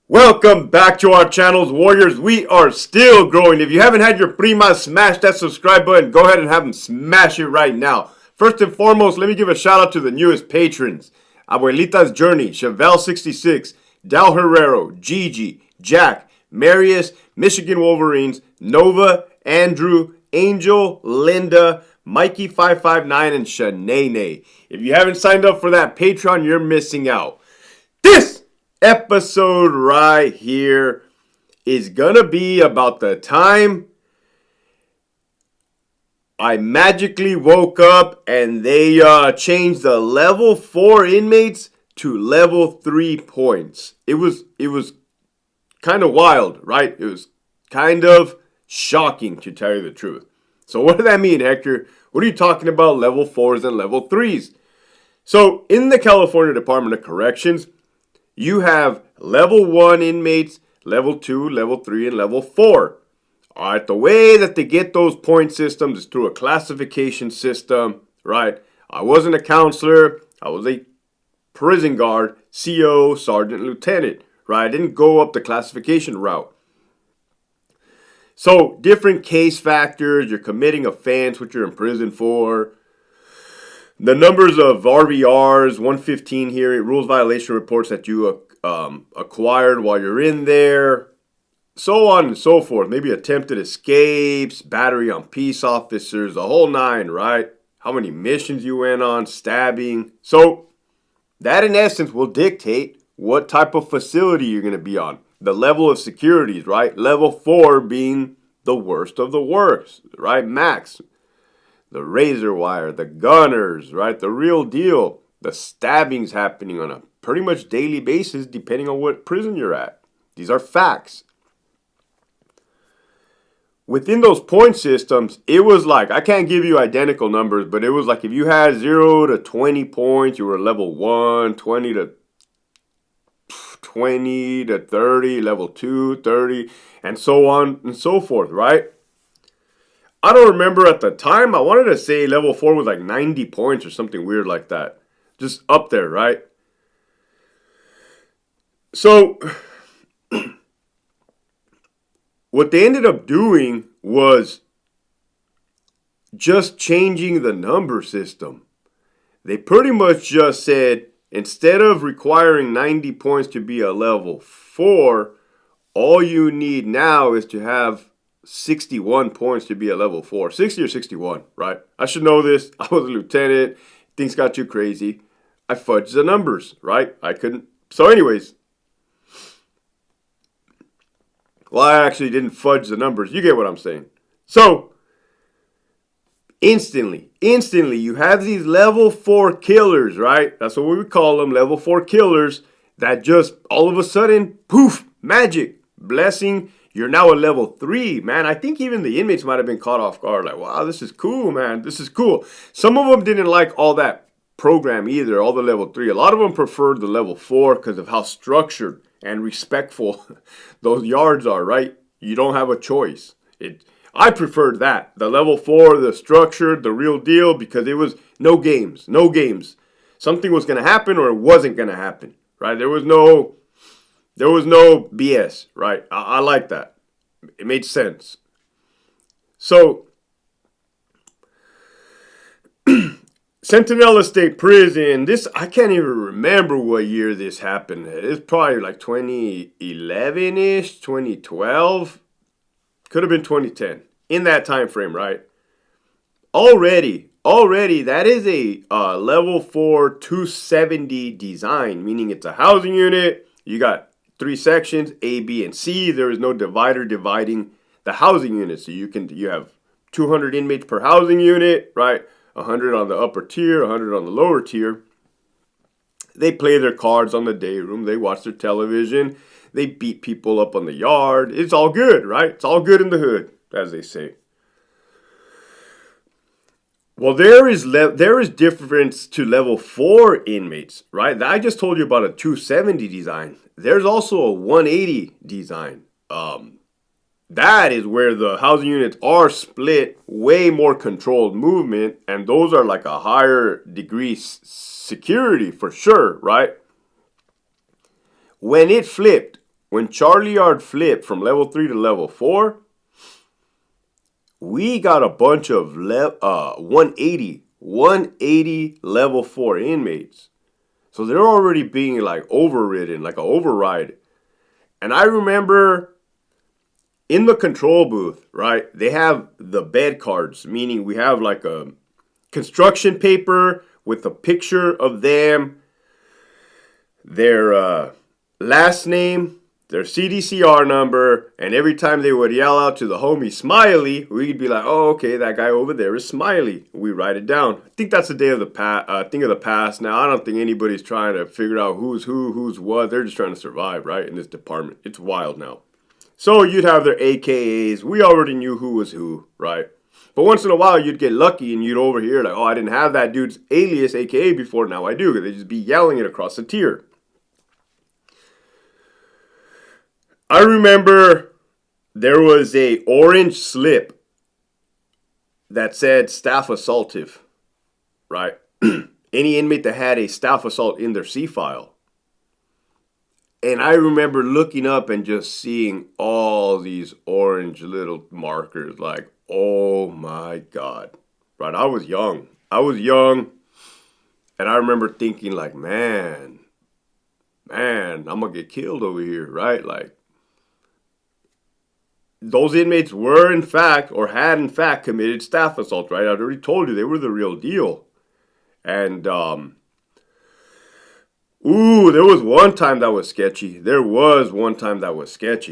Welcome back to our channels, Warriors. We are still growing. If you haven't had your prima smash that subscribe button, go ahead and have them smash it right now. First and foremost, let me give a shout out to the newest patrons. Abuelitas Journey, Chevelle 66, Guerrero, GiGi, Jack, Marius, Michigan Wolverines, Nova, Andrew, Angel, Linda, Mikey 559, and Shananay. If you haven't signed up for that Patreon, you're missing out. This episode right here is gonna be about the time I magically woke up and they changed the level 4 inmates to level 3 points. It was kind of wild, right? It was kind of shocking, to tell you the truth. So what does that mean, Hector? What are you talking about, level 4s and level 3s? So in the California Department of Corrections, you have level 1 inmates, level 2, level 3, and level 4. All right, the way that they get those point systems is through a classification system, right? I wasn't a counselor. I was a prison guard, CO, sergeant, lieutenant, right? I didn't go up the classification route. So different case factors, you're committing offense, what you're in prison for. The numbers of RVRs, 115 here, rules violation reports that you acquired while you're in there, so on and so forth. Maybe attempted escapes, battery on peace officers, the whole nine, right? How many missions you went on, stabbing. So that in essence will dictate what type of facility you're going to be on. The level of securities, right? Level 4 being the worst of the worst, right? Max. The razor wire, the gunners, right? The real deal. The stabbings happening on a pretty much daily basis depending on what prison you're at. These are facts. Within those point systems, it was like, I can't give you identical numbers, but it was like if you had 0 to 20 points, you were level 1, 20 to 30, level 2, 30, and so on and so forth, right? I don't remember at the time. I wanted to say level 4 was like 90 points or something weird like that. Just up there, right? So, what they ended up doing was just changing the number system. They pretty much just said, instead of requiring 90 points to be a level 4, all you need now is to have 61 points to be a level 4. 60 or 61, right? I should know this. I was a lieutenant. Things got too crazy. I fudged the numbers, right? I couldn't. So anyways. Well, I actually didn't fudge the numbers. You get what I'm saying. So, instantly, you have these level 4 killers, right? That's what we would call them, level 4 killers, that just all of a sudden, poof, magic, blessing. You're now a level 3, man. I think even the inmates might have been caught off guard. Like, wow, this is cool, man. This is cool. Some of them didn't like all that program either, all the level 3. A lot of them preferred the level 4 because of how structured and respectful those yards are, right? You don't have a choice. I preferred that. The level 4, the structured, the real deal, because it was no games. No games. Something was going to happen or it wasn't going to happen, right? There was no BS, right? I like that. It made sense. So, Sentinel State Prison, I can't even remember what year this happened. It's probably like 2011-ish, 2012. Could have been 2010. In that time frame, right? Already, that is a level 4 270 design, meaning it's a housing unit. You got 3 sections, A, B, and C. There is no divider dividing the housing units. So you have 200 inmates per housing unit, right? 100 on the upper tier, 100 on the lower tier. They play their cards on the day room. They watch their television. They beat people up on the yard. It's all good, right? It's all good in the hood, as they say. Well, there is difference to level 4 inmates, right? I just told you about a 270 design. There's also a 180 design. That is where the housing units are split, way more controlled movement, and those are like a higher degree security for sure, right? When it flipped, when Charlie Yard flipped from level 3 to level 4, we got a bunch of 180 level 4 inmates. So they're already being like overridden, like an override. And I remember in the control booth, right, they have the bed cards, meaning we have like a construction paper with a picture of them, their last name, their CDCR number, and every time they would yell out to the homie Smiley, we'd be like, "Oh, okay, that guy over there is Smiley." We write it down. I think that's a thing of the past now. I don't think anybody's trying to figure out who's who, who's what. They're just trying to survive, right, in this department. It's wild now. So you'd have their AKAs. We already knew who was who, right? But once in a while, you'd get lucky and you'd overhear like, "Oh, I didn't have that dude's alias AKA before. Now I do." Because they'd just be yelling it across the tier. I remember there was a orange slip that said staff assaultive, right? Any inmate that had a staff assault in their C file. And I remember looking up and just seeing all these orange little markers like, oh my God. Right, I was young. And I remember thinking like, man, I'm going to get killed over here, right? Like, those inmates were in fact, or had in fact, committed staff assault, right? I already told you they were the real deal. And, there was one time that was sketchy.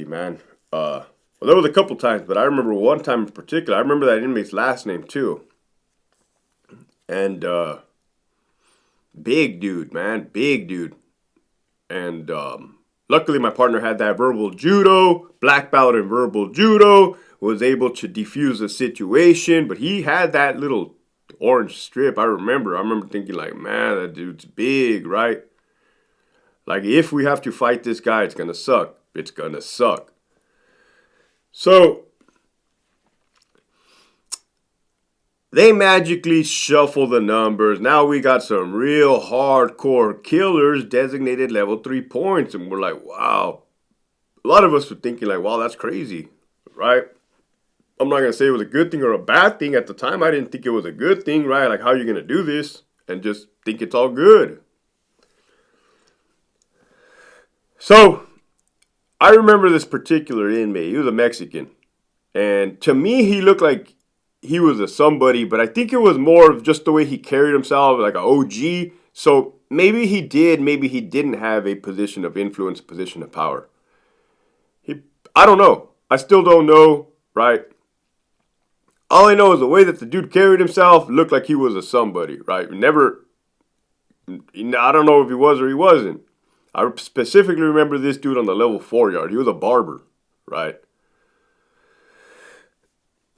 Man. Well, there was a couple times, but I remember one time in particular. I remember that inmate's last name too. And, big dude, man. Big dude. And, luckily, my partner had that verbal judo, black belt in verbal judo, was able to defuse the situation, but he had that little orange strip. I remember thinking like, man, that dude's big, right? Like, if we have to fight this guy, it's going to suck. It's going to suck. So, they magically shuffle the numbers. Now we got some real hardcore killers designated level 3 points. And we're like, wow. A lot of us were thinking like, wow, that's crazy, right? I'm not going to say it was a good thing or a bad thing. At the time, I didn't think it was a good thing, right? Like, how are you going to do this? And just think it's all good. So, I remember this particular inmate. He was a Mexican. And to me, he looked like he was a somebody, but I think it was more of just the way he carried himself, like an OG. So maybe he did, maybe he didn't have a position of influence, a position of power. I don't know. I still don't know, right? All I know is the way that the dude carried himself looked like he was a somebody, right? I don't know if he was or he wasn't. I specifically remember this dude on the level 4 yard. He was a barber, right?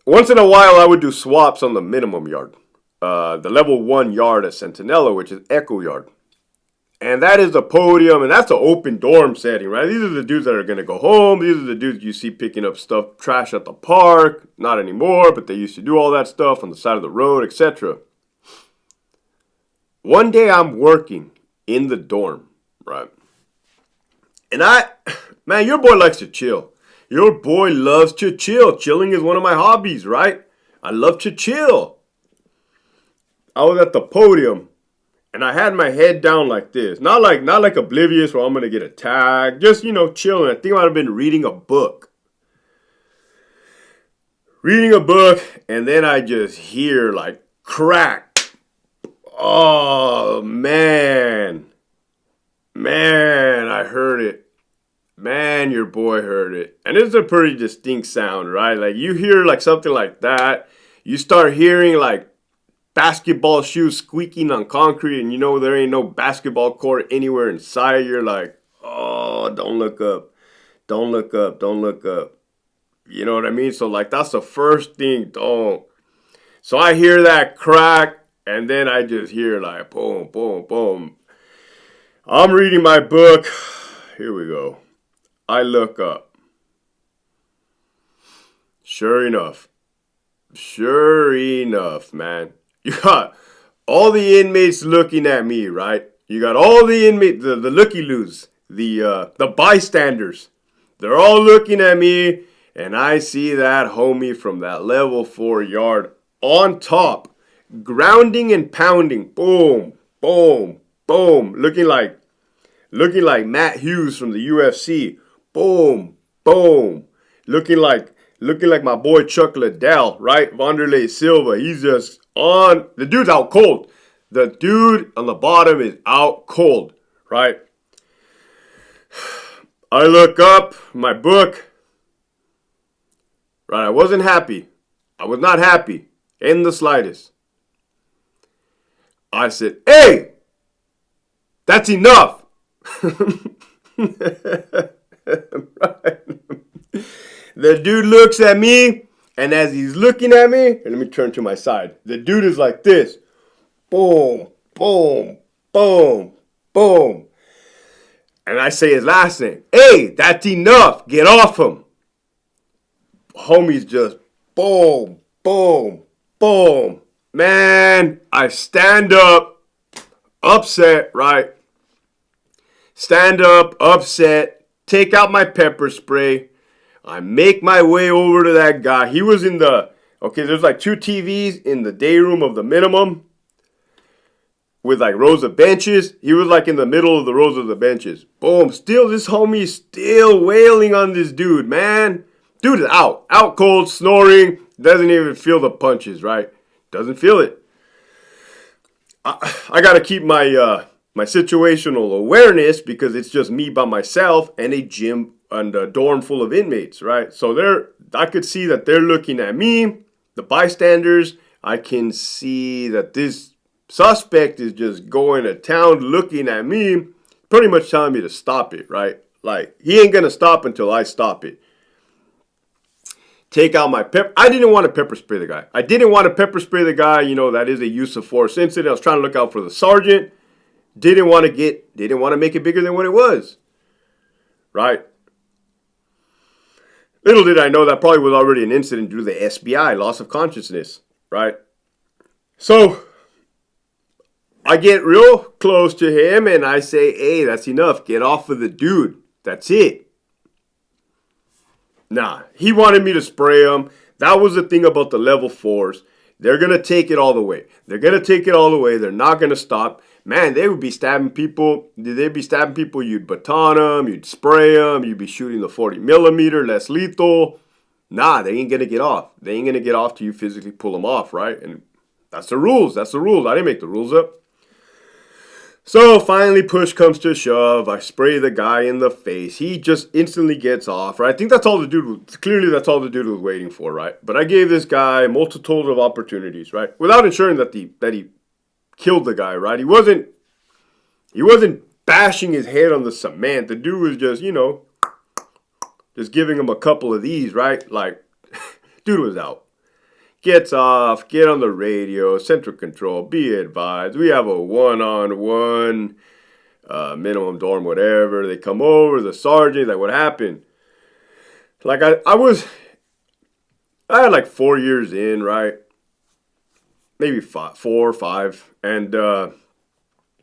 Once in a while, I would do swaps on the minimum yard. The level 1 yard at Centinela, which is Echo Yard. And that is the podium, and that's an open dorm setting, right? These are the dudes that are going to go home. These are the dudes you see picking up stuff, trash at the park. Not anymore, but they used to do all that stuff on the side of the road, etc. One day, I'm working in the dorm, right? And man, your boy likes to chill. Your boy loves to chill. Chilling is one of my hobbies, right? I love to chill. I was at the podium, and I had my head down like this. Not like oblivious where I'm going to get attacked. Just, chilling. I think I might have been reading a book. And then I just hear, like, crack. Oh, man. Man, I heard it. Man, your boy heard it. And it's a pretty distinct sound, right? Like, you hear, like, something like that. You start hearing, like, basketball shoes squeaking on concrete, and there ain't no basketball court anywhere in sight. You're like, oh, don't look up. Don't look up. Don't look up. You know what I mean? So, like, that's the first thing. Don't. So I hear that crack, and then I just hear, like, boom, boom, boom. I'm reading my book. Here we go. I look up. Sure enough, man. You got all the inmates looking at me, right? You got all the inmates, the looky-loos, the bystanders. They're all looking at me, and I see that homie from that level 4 yard on top, grounding and pounding. Boom, boom, boom. Looking like Matt Hughes from the UFC. Boom, boom. Looking like my boy Chuck Liddell, right? Wanderlei Silva. He's just on. The dude's out cold. The dude on the bottom is out cold, right? I look up my book. Right, I wasn't happy. I was not happy in the slightest. I said, hey, that's enough. Right. The dude looks at me, and as he's looking at me, and let me turn to my side. The dude is like this. Boom, boom, boom, boom. And I say his last name. Hey, that's enough. Get off him. Homie's just boom, boom, boom. Man, I stand up, upset, right? Stand up, upset, take out my pepper spray. I make my way over to that guy. He was in the, okay, there's like 2 TVs in the day room of the minimum with like rows of benches. He was like in the middle of the rows of the benches. Boom, still this homie still wailing on this dude, man. Dude is out cold, snoring, doesn't even feel the punches, right? Doesn't feel it. I got to keep my my situational awareness because it's just me by myself and a gym and a dorm full of inmates, right? So I could see that they're looking at me, the bystanders. I can see that this suspect is just going to town looking at me, pretty much telling me to stop it, right? Like, he ain't going to stop until I stop it. Take out my pepper. I didn't want to pepper spray the guy. You know, that is a use of force incident. I was trying to look out for the sergeant. Didn't want to make it bigger than what it was. Right? Little did I know that probably was already an incident due to the SBI, loss of consciousness. Right? So, I get real close to him and I say, hey, that's enough. Get off of the dude. That's it. Nah, he wanted me to spray him. That was the thing about the level 4s. They're going to take it all the way. They're not going to stop. Man, they would be stabbing people. You'd baton them. You'd spray them. You'd be shooting the 40 millimeter, less lethal. Nah, they ain't going to get off. They ain't going to get off till you physically pull them off, right? And that's the rules. I didn't make the rules up. So finally, push comes to shove. I spray the guy in the face. He just instantly gets off, right? I think that's all the dude was waiting for, right? But I gave this guy multitude of opportunities, right? Without ensuring that he killed the guy, right? He wasn't bashing his head on the cement. The dude was just, you know, just giving him a couple of these, right? Like, dude was out. Gets off, get on the radio, central control, be advised. We have a one-on-one, minimum dorm, whatever. They come over, the sergeant, like, what happened? Like, I had like 4 years in, right? Maybe 4 or 5. And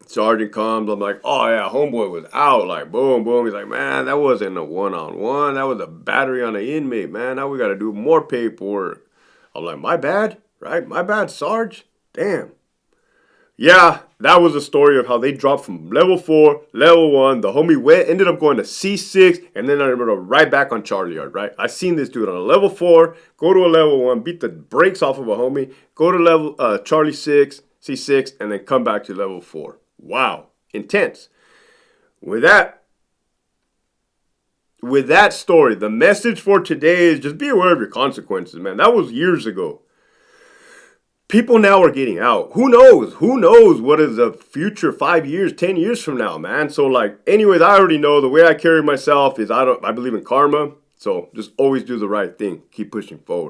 sergeant comes, I'm like, oh yeah, homeboy was out, like, boom, boom. He's like, man, that wasn't a one-on-one. That was a battery on an inmate, man. Now we got to do more paperwork. I'm like, my bad, right? My bad, Sarge. Damn. Yeah, that was the story of how they dropped from level 4, level 1. The homie ended up going to C6, and then I remember right back on Charlie Yard, right? I seen this dude on a level 4, go to a level 1, beat the brakes off of a homie, go to level Charlie 6, C6, and then come back to level 4. Wow, intense. With that story, the message for today is just be aware of your consequences, man. That was years ago. People now are getting out. Who knows? Who knows what is the future 5 years, 10 years from now, man? So, like, anyways, I already know the way I carry myself is I believe in karma. So just always do the right thing. Keep pushing forward.